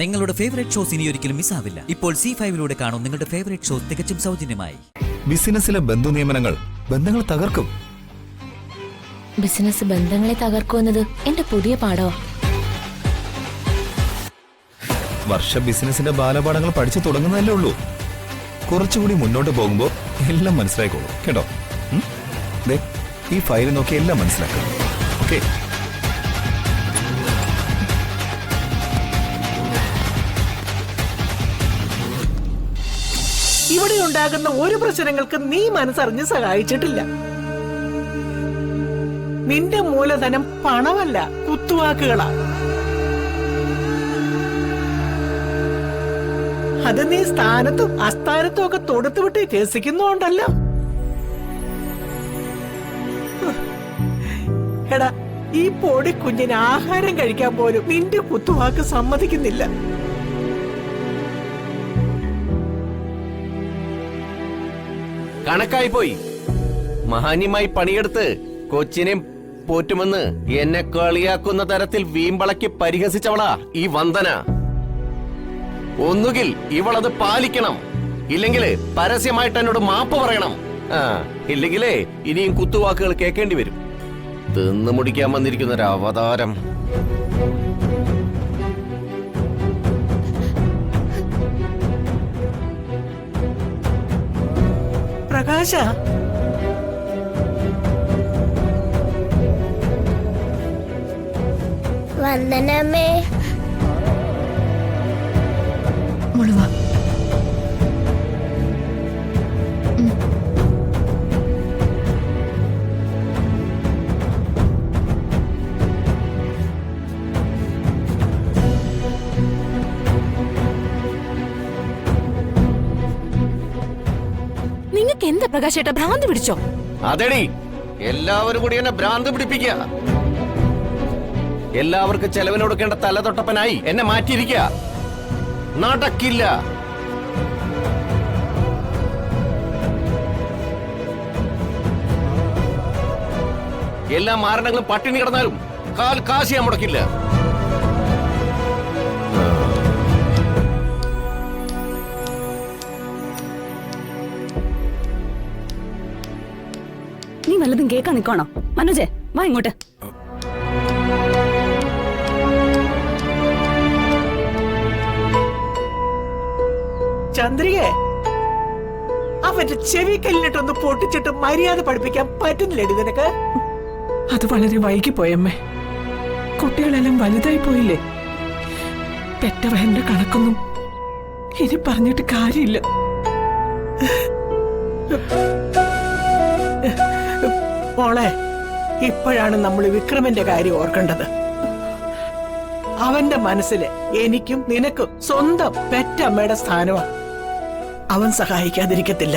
നിങ്ങളുടെ favourite shows ഇനി ഒരിക്കലും മിസ്സാവില്ല. ഇപ്പോൾ C5 കാണും നിങ്ങളുടെ ഫേവറേറ്റ് ഷോസ് തികച്ചും സൗജന്യമായി. ബിസിനസ്സിലെ ബന്ധു നിയമനങ്ങൾ ബന്ധങ്ങൾ തകർക്കും. ബിസിനസ് ബന്ധങ്ങളെ തകർക്കുമെന്നത് എന്റെ പുതിയ പാഠമാ. വർഷ ബിസിനസിന്റെ ബാലപാഠങ്ങൾ പഠിച്ചു തുടങ്ങുന്നതല്ലേ ഉള്ളൂ. കുറച്ചുകൂടി മുന്നോട്ട് പോകുമ്പോ എല്ലാം മനസ്സിലായിക്കോളൂ കേട്ടോ. ഈ ഫയൽ നോക്കി എല്ലാം മനസ്സിലാക്കാം. ഓക്കെ. ഇവിടെ ഉണ്ടാകുന്ന ഒരു പ്രശ്നങ്ങൾക്ക് നീ മനസ്സറിഞ്ഞ് സഹായിച്ചിട്ടില്ല. നിന്റെ മൂലധനം പണമല്ല, കുത്തുവാക്കുകളാ. അത് നീ സ്ഥാനത്തും അസ്ഥാനത്തും ഒക്കെ തൊടുത്തുവിട്ട് രസിക്കുന്നുണ്ടല്ലോ. എടാ, ഈ പൊടി കുഞ്ഞിന് ആഹാരം കഴിക്കാൻ പോലും നിന്റെ കുത്തുവാക്ക് സമ്മതിക്കുന്നില്ല. കണക്കായി പോയി. മഹാന്യമായി പണിയെടുത്ത് കൊച്ചിനെ പോറ്റുമെന്ന് എന്നെ കളിയാക്കുന്ന തരത്തിൽ വീമ്പളക്കി പരിഹസിച്ചവളാ ഈ വന്ദന. ഒന്നുകിൽ ഇവളത് പാലിക്കണം, ഇല്ലെങ്കിൽ പരസ്യമായിട്ട് എന്നോട് മാപ്പ് പറയണം. ഇല്ലെങ്കിലേ ഇനിയും കുത്തുവാക്കുകൾ കേൾക്കേണ്ടി വരും. തിന്നു മുടിക്കാൻ വന്നിരിക്കുന്നൊരു അവതാരം. പ്രകാശ, വന്ദനമ്മേ. മുഴുവ നിങ്ങൾക്ക് എന്താ പ്രകാശേട്ടാ, ഭ്രാന്ത് പിടിച്ചോ? അതെടി, എല്ലാവരും കൂടി എന്നെ ഭ്രാന്ത് പിടിപ്പിക്കുക. എല്ലാവർക്കും ചെലവിനൊടുക്കേണ്ട തലതൊട്ടപ്പനായി എന്നെ മാറ്റിയിരിക്കുക. നടക്കില്ല. എല്ലാ മാരണങ്ങളും പട്ടിണി കിടന്നാലും കാൽ കാശ് ഞാൻ മുടക്കില്ല. നീ വല്ലതും കേൾക്കാൻ നിൽക്കണോ? മനോജേ, വാ ഇങ്ങോട്ട്. ചന്ദ്രികെ, അവന്റെ ചെവിക്കല്ലിട്ടൊന്ന് പൊട്ടിച്ചിട്ട് മര്യാദ പഠിപ്പിക്കാൻ പറ്റുന്നില്ലേടി നിനക്ക്? അത് വളരെ വൈകിപ്പോയമ്മേ. കുട്ടികളെല്ലാം വലുതായി പോയില്ലേ. പെറ്റവന്റെ കണക്കൊന്നും ഇനി പറഞ്ഞിട്ട് കാര്യമില്ല. മോളെ, ഇപ്പോഴാണ് നമ്മൾ വിക്രമിന്റെ കാര്യം ഓർക്കേണ്ടത്. അവന്റെ മനസ്സില് എനിക്കും നിനക്കും സ്വന്തം പെറ്റമ്മയുടെ സ്ഥാനമാണ്. അവൻ സഹായിക്കാതിരിക്കത്തില്ല.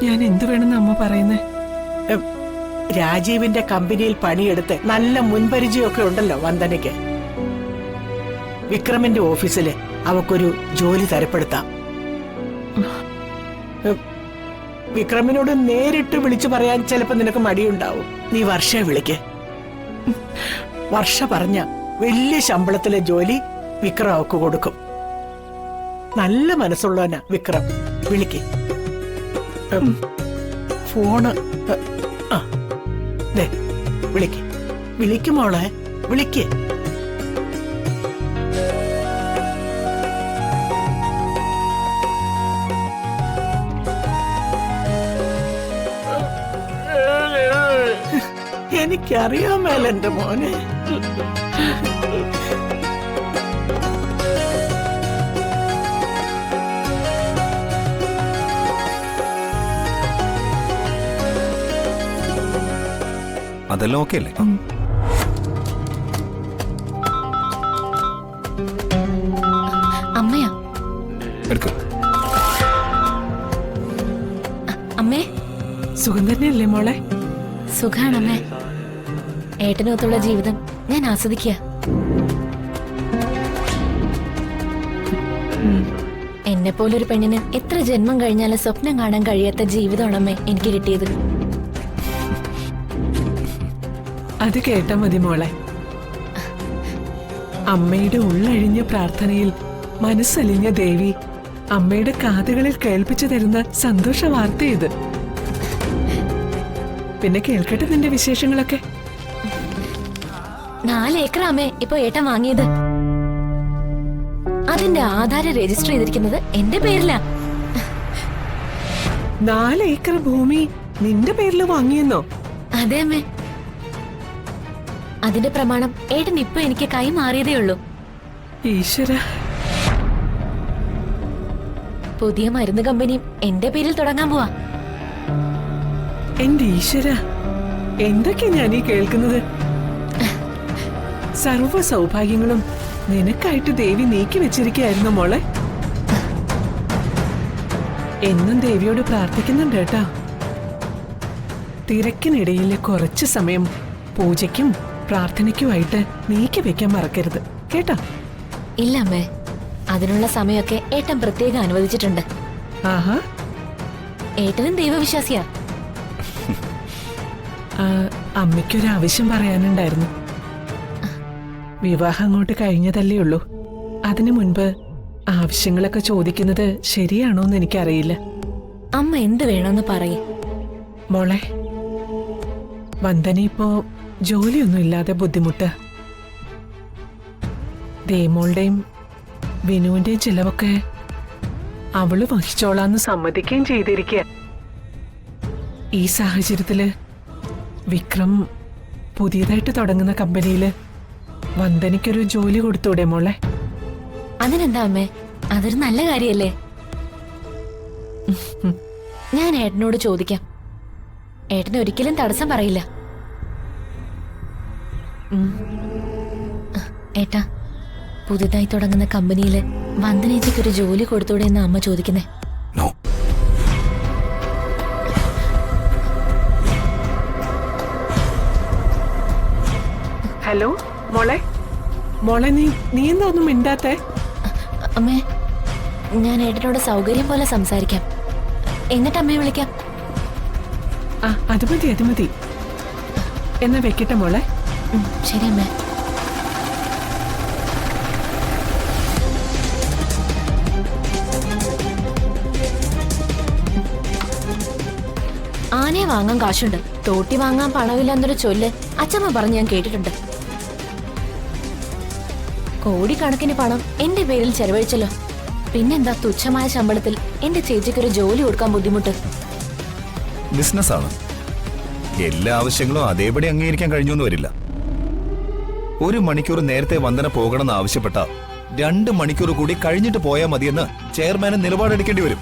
ഞാൻ എന്തു വേണമെന്ന് അമ്മ പറയുന്നേ? രാജീവിന്റെ കമ്പനിയിൽ പണിയെടുത്ത് നല്ല മുൻപരിചയമൊക്കെ ഉണ്ടല്ലോ വന്ദനയ്ക്ക്. വിക്രമിന്റെ ഓഫീസില് അവക്കൊരു ജോലി തരപ്പെടുത്താം. വിക്രമിനോട് നേരിട്ട് വിളിച്ചു പറയാൻ ചിലപ്പോ നിനക്ക് മടിയുണ്ടാവും. നീ വർഷയെ വിളിക്ക്. വർഷ പറഞ്ഞ വലിയ ശമ്പളത്തിലെ ജോലി വിക്രം അവക്ക് കൊടുക്കും. നല്ല മനസ്സുള്ളവനാ വിക്രം. വിളിക്ക്. ഫോണ് വിളിക്ക്. വിളിക്കുമോളെ, വിളിക്ക്. എനിക്കറിയാമേല എന്റെ മോനെ. അതെല്ലാം ഓക്കെ അല്ലേ? അമ്മയാ. എടുക്ക. അമ്മേ, സുഖം തന്നെയല്ലേ മോളെ? സുഖാണമ്മേ. ഏട്ടനൊത്തുള്ള ജീവിതം ഞാൻ ആസ്വദിക്കുക. എന്നെ പോലൊരു പെണ്ണിന് എത്ര ജന്മം കഴിഞ്ഞാലും സ്വപ്നം കാണാൻ കഴിയാത്ത ജീവിതമാണമ്മേ എനിക്ക് കിട്ടിയത്. അത് കേട്ടാ മതി മോളെ. അമ്മയുടെ ഉള്ളഴിഞ്ഞ പ്രാർത്ഥനയിൽ മനസ്സലിഞ്ഞ ദേവി അമ്മയുടെ കാതുകളിൽ കേൾപ്പിച്ചു തരുന്ന സന്തോഷ വാർത്ത ഇത്. പിന്നെ കേൾക്കട്ടെ നിന്റെ വിശേഷങ്ങളൊക്കെ. 4 ഏക്കർ അമ്മേ ഇപ്പൊ ഏട്ടൻ വാങ്ങിയത്. അതിന്റെ ആധാരം രജിസ്റ്റർ ചെയ്തിരിക്കുന്നത് എന്റെ പേരിലാ. 4 ഏക്കർ ഭൂമി നിന്റെ പേരിൽ വാങ്ങിയെന്നോ? അതെ അമ്മേ. അതിന്റെ പ്രമാണം ഏട്ടൻ ഇപ്പൊ എനിക്ക് കൈമാറിയതേ ഉള്ളൂ. ഈശ്വര, പുതിയ മരുന്ന് കമ്പനിയും എന്റെ പേരിൽ തുടങ്ങാൻ പോവാ. എന്റെ ഈശ്വര, എന്തൊക്കെയാ ഞാൻ ഈ കേൾക്കുന്നത്? സർവ സൗഭാഗ്യങ്ങളും നിനക്കായിട്ട് ദേവി നീക്കി വെച്ചിരിക്കുകയായിരുന്നു മോളെ. എന്നും ദേവിയോട് പ്രാർത്ഥിക്കുന്നുണ്ട് കേട്ടാ. തിരക്കിനിടയിൽ കുറച്ച് സമയം പൂജയ്ക്കും പ്രാർത്ഥനയ്ക്കുമായിട്ട് നീക്കി വെക്കാൻ മറക്കരുത് കേട്ടോ. ഇല്ല അമ്മേ, അതിനുള്ള സമയമൊക്കെ ഏട്ടൻ പ്രത്യേകം അനുവദിച്ചിട്ടുണ്ട്. ആഹാ, ഏട്ടനും ദൈവവിശ്വാസിയാ. അമ്മയ്ക്കൊരു ആവശ്യം പറയാനുണ്ടായിരുന്നു. വിവാഹം അങ്ങോട്ട് കഴിഞ്ഞതല്ലേ ഉള്ളൂ. അതിനു മുൻപ് ആവശ്യങ്ങളൊക്കെ ചോദിക്കുന്നത് ശരിയാണോന്ന് എനിക്കറിയില്ല. അമ്മ എന്ത് വേണമെന്ന് പറയേ. മോളെ, വന്ദന ഇപ്പോ ജോലിയൊന്നും ഇല്ലാതെ ബുദ്ധിമുട്ട്. ദേമോളുടെയും വിനുവിന്റെയും ചിലവൊക്കെ അവള് വഹിച്ചോളാന്ന് സമ്മതിക്കുകയും ചെയ്തിരിക്കുക. ഈ സാഹചര്യത്തില് വിക്രം പുതിയതായിട്ട് തുടങ്ങുന്ന കമ്പനിയില് വന്ദനയ്ക്കൊരു ജോലി കൊടുത്തൂടെ മോളെ? അതിനെന്താ അമ്മേ, അതൊരു നല്ല കാര്യല്ലേ. ഞാൻ ഏട്ടനോട് ചോദിക്കാം. ഏട്ടന് ഒരിക്കലും തടസ്സം പറയില്ല. ഏട്ടാ, പുതുതായി തുടങ്ങുന്ന കമ്പനിയില് വന്ദനേച്ചിക്ക് ഒരു ജോലി കൊടുത്തൂടെ എന്ന് അമ്മ ചോദിക്കുന്നേ. നോ. ഹലോ മോളെ, മോളെ നീ എന്താ ഒന്നും മിണ്ടാത്തേ? അമ്മേ, ഞാൻ ഏട്ടനോട് സൗകര്യം പോലെ സംസാരിക്കാം. എന്നിട്ട് അമ്മയെ വിളിക്കാം. അത് മതി. എന്നാ വെക്കട്ടെ മോളെ. ശരി അമ്മേ. ആനയെ വാങ്ങാൻ കാശുണ്ട്, തോട്ടി വാങ്ങാൻ പണമില്ലെന്നൊരു ചൊല്ല് അച്ഛമ്മ പറഞ്ഞ് ഞാൻ കേട്ടിട്ടുണ്ട്. കോടിക്കണക്കിന് പണം എന്റെ പേരിൽ ചെലവഴിച്ചല്ലോ. പിന്നെന്താ തുച്ഛമായ ശമ്പളത്തിൽ എന്റെ ചേച്ചിക്കൊരു ജോലി കൊടുക്കാൻ ബുദ്ധിമുട്ട്? ബിസിനസ്സാണ്. എല്ലാ ആവശ്യങ്ങളും അതേപടി അംഗീകരിക്കാൻ കഴിഞ്ഞൊന്നും വരില്ല. 1 മണിക്കൂർ നേരത്തെ വന്ദന പോകണമെന്ന് ആവശ്യപ്പെട്ട 2 മണിക്കൂർ കൂടി കഴിഞ്ഞിട്ട് പോയാൽ മതിയെന്ന് ചെയർമാന് നിലപാടെടുക്കേണ്ടി വരും.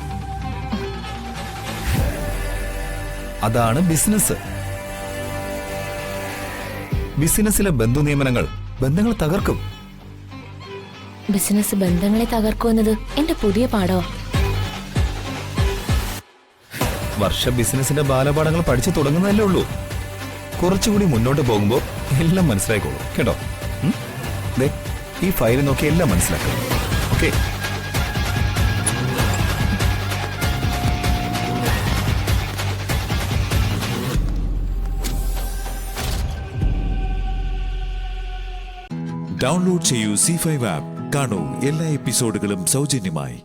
അതാണ് ബിസിനസ്. ബിസിനസ്സിലെ ബന്ധു നിയമനങ്ങൾ ബന്ധങ്ങൾ തകർക്കും. ബിസിനസ് ബന്ധങ്ങളെ തകർക്കുമെന്നത് എന്റെ പുതിയ പാഠമാ. വർഷ ബിസിനസിന്റെ ബാലപാഠങ്ങൾ പഠിച്ചു തുടങ്ങുന്നതല്ലേ ഉള്ളൂ. കുറച്ചുകൂടി മുന്നോട്ട് പോകുമ്പോ എല്ലാം മനസ്സിലായിക്കോളൂ കേട്ടോ. ദേ, ഈ ഫയൽ നോക്കി എല്ലാം മനസ്സിലാക്കും. ഓക്കെ. ഡൗൺലോഡ് ചെയ്യൂ C5 ആപ്പ്. കാണൂ എല്ലാ എപ്പിസോഡുകളും സൗജന്യമായി.